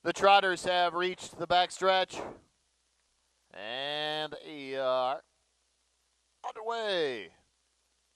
The Trotters have reached the backstretch, and they are underway.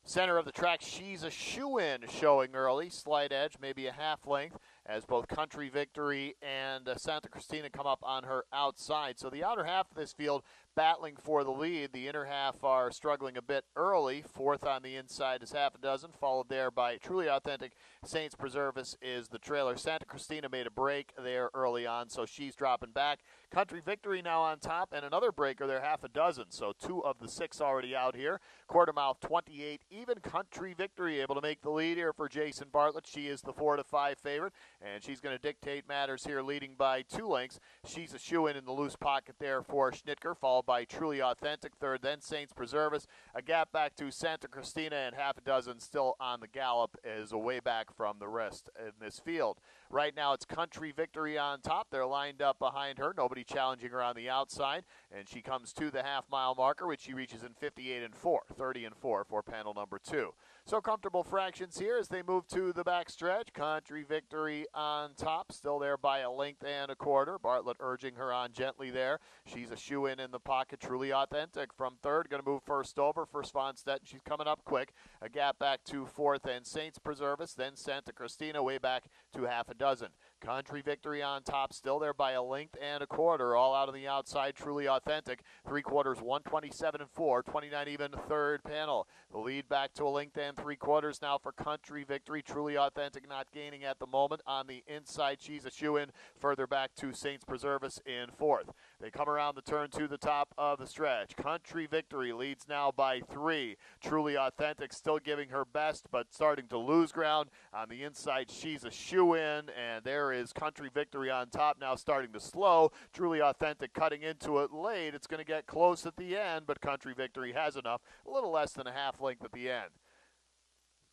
Center of the track, She's a Shoe-In showing early. Slight edge, maybe a half length, as both Country Victory and Santa Cristina come up on her outside. So the outer half of this field battling for the lead. The inner half are struggling a bit early. Fourth on the inside is half a dozen, followed there by Truly Authentic. Saints Preservis is the trailer. Santa Cristina made a break there early on, so she's dropping back. Country Victory now on top, and another breaker there, half a dozen. So 2 of the 6 already out here. Quarter mile 28, even Country Victory able to make the lead here for Jason Bartlett. She is the 4-5 favorite, and she's going to dictate matters here, leading by 2 lengths. She's a shoe-in the loose pocket there for Schnitker, followed by Truly Authentic third, then Saints Preservis. A gap back to Santa Cristina, and half a dozen still on the gallop is a way back from the rest in this field. Right now it's Country Victory on top. They're lined up behind her. Nobody challenging her on the outside, and she comes to the half-mile marker, which she reaches in 58 and 4, 30 and 4 for panel number 2. So comfortable fractions here as they move to the backstretch. Country Victory on top, still there by a length and a quarter. Bartlett urging her on gently there. She's a shoe-in the pocket. Truly Authentic from third, going to move first over for Von Stetten. She's coming up quick. A gap back to fourth, and Saints Preservis, then Santa Cristina way back to half a dozen. Country Victory on top, still there by a length and a quarter. All out on the outside, Truly Authentic. 3/4, 127 and 4, 29 even, third panel. The lead back to a length and 3/4 now for Country Victory. Truly Authentic not gaining at the moment. On the inside, She's a shoe-in. Further back to Saints Preservis in fourth. They come around the turn to the top of the stretch. Country Victory leads now by 3. Truly Authentic still giving her best, but starting to lose ground. On the inside, She's a shoe-in, and there is Country Victory on top now, starting to slow. Truly Authentic cutting into it late. It's going to get close at the end, but Country Victory has enough. A little less than a half length at the end.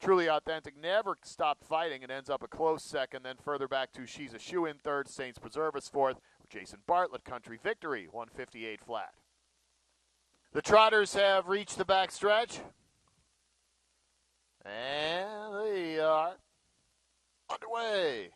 Truly Authentic never stopped fighting and ends up a close second. Then further back to She's a Shoe-In third, Saints Preservis fourth. Jason Bartlett, Country Victory, 158 flat. The Trotters have reached the backstretch, and they are underway.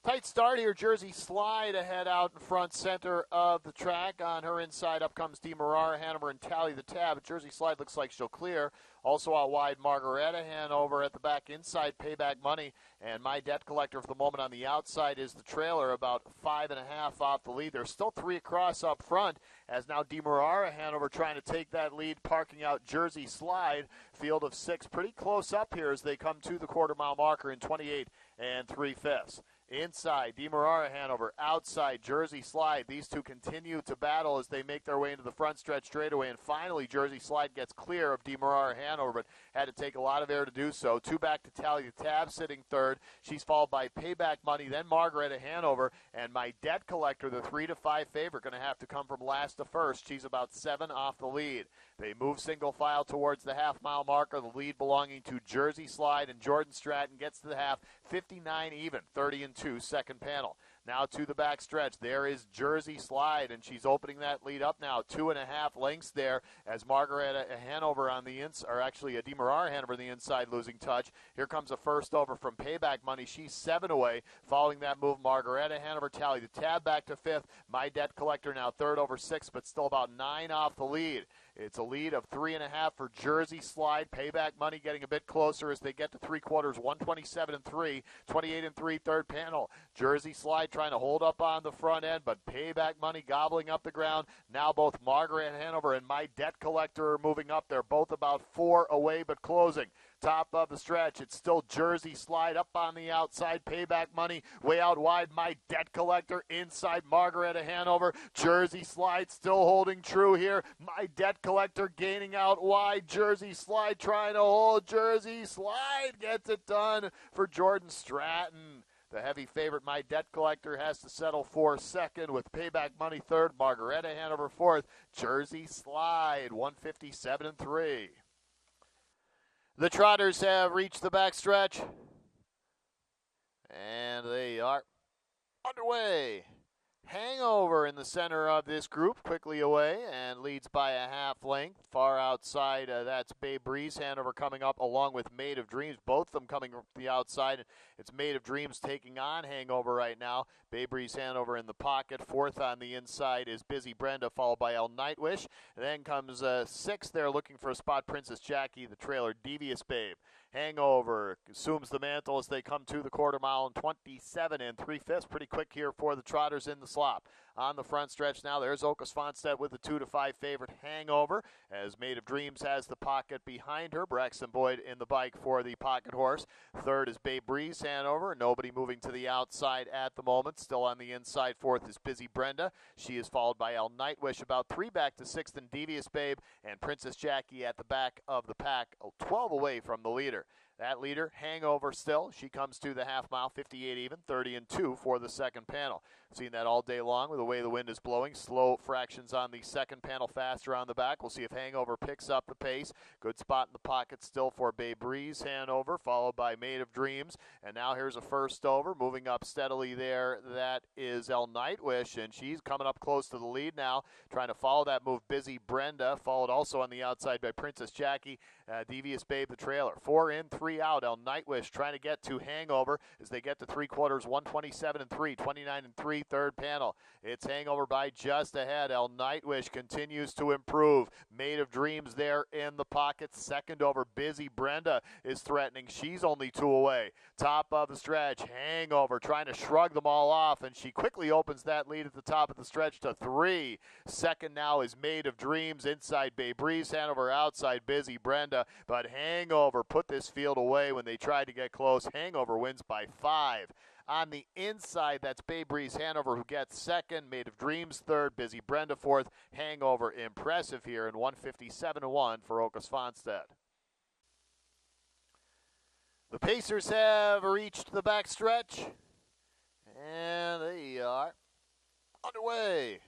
Tight start here. Jersey Slide ahead out in front center of the track. On her inside, up comes DeMarara, Hanover, and Tally the Tab. Jersey Slide looks like she'll clear. Also out wide, Margaretta Hanover at the back inside, Payback Money. And My Debt Collector for the moment on the outside is the trailer, about 5.5 off the lead. There's still 3 across up front, as now DeMarara Hanover trying to take that lead, parking out Jersey Slide. Field of 6 pretty close up here as they come to the quarter-mile marker in 28 3/5. Inside, DeMarara Hanover. Outside, Jersey Slide. These two continue to battle as they make their way into the front stretch straightaway. And finally, Jersey Slide gets clear of DeMarara Hanover, but had to take a lot of air to do so. 2 back to Tally the Tab, sitting third. She's followed by Payback Money, then Margaretta Hanover. And My Debt Collector, the 3-5 favorite, going to have to come from last to first. She's about 7 off the lead. They move single file towards the half-mile marker. The lead belonging to Jersey Slide, and Jordan Stratton gets to the half, 59 even, 30 and 2, second panel. Now to the back stretch. There is Jersey Slide, and she's opening that lead up now. 2.5 lengths there as Margaretta Hanover on the inside, or actually a DeMarara Hanover on the inside losing touch. Here comes a first over from Payback Money. She's 7 away. Following that move, Margaretta Hanover, Tally the Tab back to 5th. My Debt Collector now third over 6, but still about 9 off the lead. It's a lead of 3.5 for Jersey Slide. Payback Money getting a bit closer as they get to 3/4, 127 and 3, 28 and 3, third panel. Jersey Slide trying to hold up on the front end, but Payback Money gobbling up the ground. Now both Margaret Hanover and My Debt Collector are moving up. They're both about 4 away, but closing. Top of the stretch, it's still Jersey Slide up on the outside. Payback Money way out wide. My Debt Collector inside Margaretta Hanover. Jersey Slide still holding true here. My Debt Collector gaining out wide. Jersey Slide trying to hold. Jersey Slide gets it done for Jordan Stratton. The heavy favorite, My Debt Collector, has to settle for second with Payback Money third. Margaretta Hanover fourth. Jersey Slide, 157 and 3. The Trotters have reached the backstretch, and they are underway. Hangover in the center of this group, quickly away and leads by a half length. Far outside, that's Babe Breeze. Hanover coming up along with Made of Dreams. Both of them coming from the outside. It's Made of Dreams taking on Hangover right now. Babe Breeze Hanover in the pocket. Fourth on the inside is Busy Brenda, followed by El Nightwish. And then comes sixth there looking for a spot, Princess Jackie, the trailer, Devious Babe. Hangover assumes the mantle as they come to the quarter mile in 27 3/5. Pretty quick here for the Trotters in the slop. On the front stretch now, there's Okas Fonstedt with the 2-5 favorite Hangover, as Made of Dreams has the pocket behind her. Braxton Boyd in the bike for the pocket horse. Third is Babe Breeze Hanover. Nobody moving to the outside at the moment. Still on the inside. Fourth is Busy Brenda. She is followed by El Nightwish. About 3 back to sixth and Devious Babe, and Princess Jackie at the back of the pack, 12 away from the leader. That leader, Hangover still. She comes to the half mile, 58 even, 30-2 for the second panel. Seen that all day long with the way the wind is blowing. Slow fractions on the second panel, faster on the back. We'll see if Hangover picks up the pace. Good spot in the pocket still for Babe Breeze Hanover, followed by Made of Dreams. And now here's a first over. Moving up steadily there, that is El Nightwish, and she's coming up close to the lead now. Trying to follow that move, Busy Brenda, followed also on the outside by Princess Jackie. Devious Babe, the trailer. 4 in, 3 out. El Nightwish trying to get to Hangover as they get to three quarters, 127-3, 29-3, third panel. It's Hangover by just ahead. El Nightwish continues to improve. Made of Dreams there in the pocket. Second over, Busy Brenda is threatening. She's only 2 away. Top of the stretch, Hangover trying to shrug them all off, and she quickly opens that lead at the top of the stretch to 3. Second now is Made of Dreams. Inside Babe Breeze Hanover, outside Busy Brenda. But Hangover put this field away when they tried to get close. Hangover wins by 5. On the inside, that's Babe Breeze Hanover who gets second. Made of Dreams third. Busy Brenda fourth. Hangover impressive here in 157-1 for Okas Fonstedt. The Pacers have reached the backstretch, and they are underway.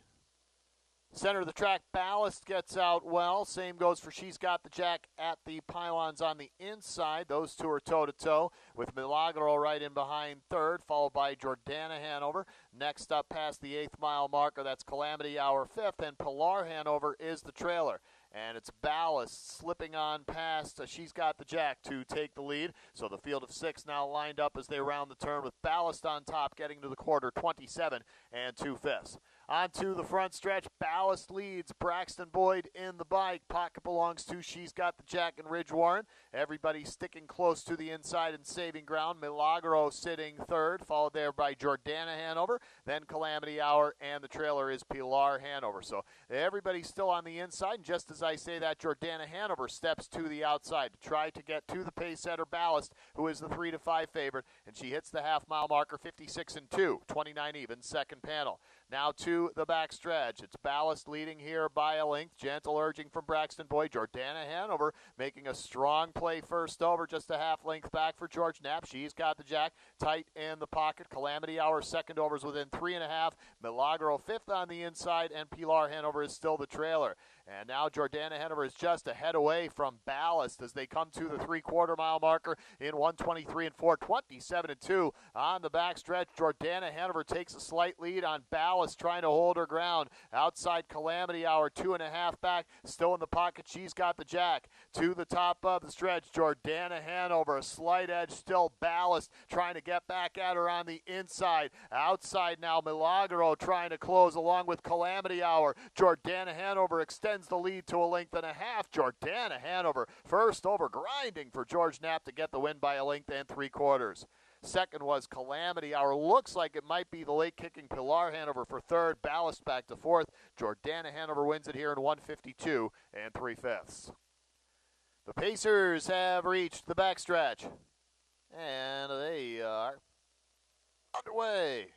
Center of the track, Ballast gets out well. Same goes for She's Got the Jack at the pylons on the inside. Those two are toe-to-toe with Milagro right in behind third, followed by Jordanna Hanover. Next up past the 8th mile marker, that's Calamity Hour 5th, and Pilar Hanover is the trailer. And it's Ballast slipping on past She's Got the Jack to take the lead. So the field of 6 now lined up as they round the turn with Ballast on top, getting to the quarter, 27 2/5. Onto the front stretch, Ballast leads. Braxton Boyd in the bike. Pocket belongs to She's Got the Jack and Ridge Warren. Everybody sticking close to the inside and saving ground. Milagro sitting third, followed there by Jordanna Hanover. Then Calamity Hour, and the trailer is Pilar Hanover. So everybody's still on the inside, and just as I say that, Jordanna Hanover steps to the outside to try to get to the pace setter Ballast, who is the 3-5 favorite, and she hits the half-mile marker, 56-2, 29 even, second panel. Now to the back stretch. It's Ballast leading here by a length. Gentle urging from Braxton Boyd. Jordanna Hanover making a strong play first over, just a half length back for George Knapp. She's got the Jack tight in the pocket. Calamity Hour second overs within 3.5. Milagro fifth on the inside, and Pilar Hanover is still the trailer. And now Jordanna Hanover is just a head away from Ballast as they come to the 3/4 mile marker in 1:23-4, 27-2 on the backstretch. Jordanna Hanover takes a slight lead on Ballast, trying to hold her ground. Outside Calamity Hour, 2.5 back, still in the pocket. She's got the Jack to the top of the stretch. Jordanna Hanover, a slight edge, still Ballast trying to get back at her on the inside. Outside now, Milagro trying to close along with Calamity Hour. Jordanna Hanover extends the lead to a length and a half. Jordanna Hanover first over, grinding for George Knapp to get the win by a length and 3/4. Second was Calamity Hour. Looks like it might be the late kicking Pilar Hanover for third. Ballast back to fourth. Jordanna Hanover wins it here in 1:52 3/5. The Pacers have reached the backstretch, and they are underway.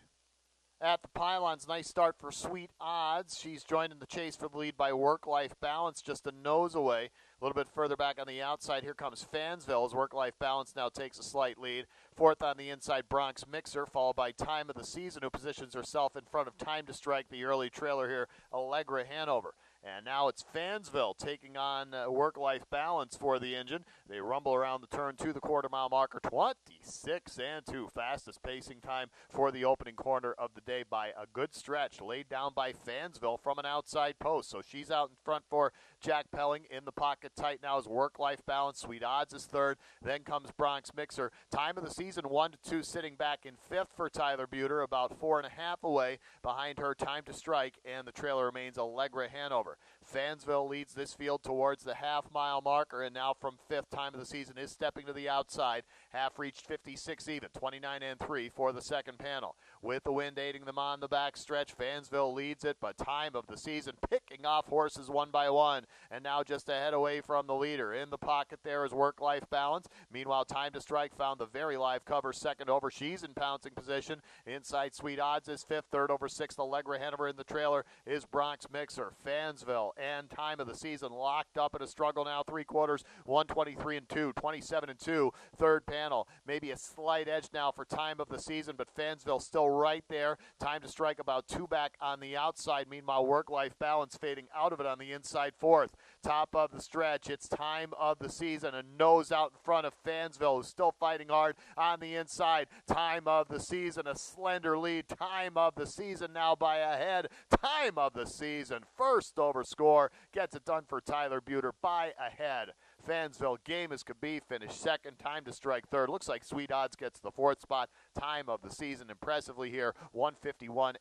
At the pylons, nice start for Sweet Odds. She's joined in the chase for the lead by Work-Life Balance, just a nose away. A little bit further back on the outside, here comes Fansville as Work-Life Balance now takes a slight lead. Fourth on the inside, Bronx Mixer, followed by Time of the Season, who positions herself in front of Time to Strike, the early trailer here, Allegra Hanover. And now it's Fansville taking on work-life balance for the engine. They rumble around the turn to the quarter-mile marker, 26-2. Fastest pacing time for the opening corner of the day by a good stretch, laid down by Fansville from an outside post. So she's out in front for Jack Pelling. In the pocket tight now is work-life balance. Sweet Odds is third. Then comes Bronx Mixer. Time of the season, 1-2, sitting back in fifth for Tyler Buter, about 4.5 away. Behind her, Time to Strike, and the trailer remains Allegra Hanover. Fansville leads this field towards the half-mile marker, and now from fifth, Time of the season is stepping to the outside. Half reached 56 even, 29-3 for the second panel. With the wind aiding them on the back stretch, Fansville leads it, but Time of the season picking off horses one by one, and now just a head away from the leader. In the pocket there is Work-Life Balance. Meanwhile, Time to Strike found the very live cover second over. She's in pouncing position. Inside, Sweet Odds is fifth. Third over sixth, Allegra Hanover. In the trailer is Bronx Mixer. Fansville and Time of the season locked up in a struggle now. Three quarters, 123-2, 27-2. Third panel, maybe a slight edge now for Time of the season, but Fansville still right there. Time to Strike about two back on the outside. Meanwhile, Work-Life Balance fading out of it on the inside fourth. Top of the stretch, it's Time of the season, a nose out in front of Fansville, who's still fighting hard on the inside. Time of the season, a slender lead. Time of the season now by a head. Time of the season, first over score, gets it done for Tyler Buter by a head. Fansville, game as could be, finished second. Time to Strike third. Looks like Sweet Odds gets the fourth spot. Time of the season impressively here, 151-4.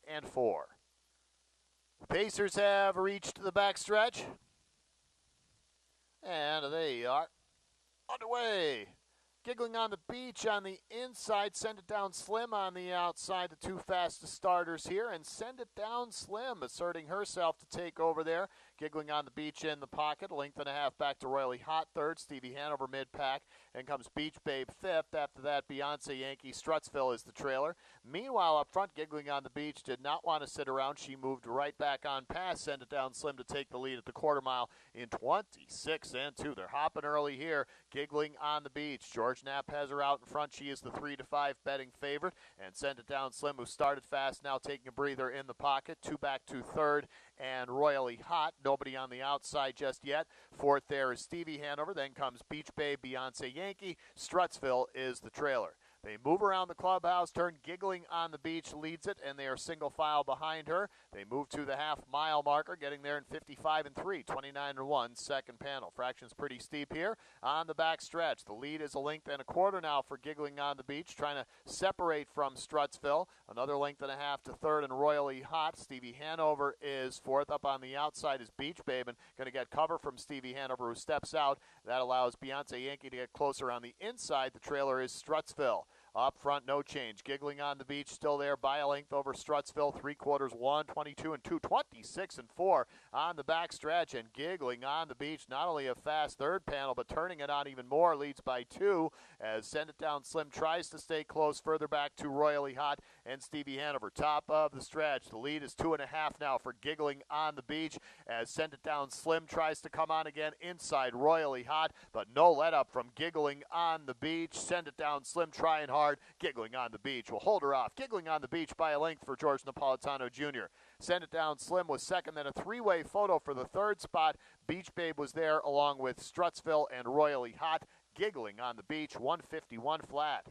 The Pacers have reached the backstretch, and they are underway. Giggling on the Beach on the inside. Send It Down Slim on the outside. The two fastest starters here. And Send It Down Slim asserting herself to take over there. Giggling on the Beach in the pocket. A length and a half back to Royally Hot third. Stevie Hanover mid-pack. And comes Beach Babe fifth. After that, Beyonce Yankee Strutsville is the trailer. Meanwhile, up front, Giggling on the Beach did not want to sit around. She moved right back on past Send It Down Slim to take the lead at the quarter mile in 26-2. They're hopping early here. Giggling on the Beach. George Knapp has her out in front. She is the 3-5 betting favorite. And Send It Down Slim, who started fast, now taking a breather in the pocket. Two back to third. And Royally Hot. Nobody on the outside just yet. Fourth there is Stevie Hanover. Then comes Beach Babe, Beyonce Yankee. Strutsville is the trailer. They move around the clubhouse turn. Giggling on the Beach leads it, and they are single file behind her. They move to the half-mile marker, getting there in 55-3, 29-1, second panel. Fraction's pretty steep here on the back stretch. The lead is a length and a quarter now for Giggling on the Beach, trying to separate from Strutsville. Another length and a half to third and Royally Hot. Stevie Hanover is fourth. Up on the outside is Beach Babe, and going to get cover from Stevie Hanover, who steps out. That allows Beyonce Yankee to get closer on the inside. The trailer is Strutsville. Up front, no change. Giggling on the Beach still there by a length over Strutsville. Three quarters, 122-2, 26-4 on the back stretch. And Giggling on the Beach, not only a fast third panel, but turning it on even more, leads by two as Send It Down Slim tries to stay close further back to Royally Hot and Stevie Hanover. Top of the stretch. The lead is 2.5 now for Giggling on the Beach as Send It Down Slim tries to come on again inside Royally Hot, but no let up from Giggling on the Beach. Send It Down Slim trying hard. Giggling on the Beach will hold her off. Giggling on the Beach by a length for George Napolitano Jr. Send It Down Slim was second, then a three-way photo for the third spot. Beach Babe was there along with Strutsville and Royally Hot. Giggling on the Beach, 151 flat.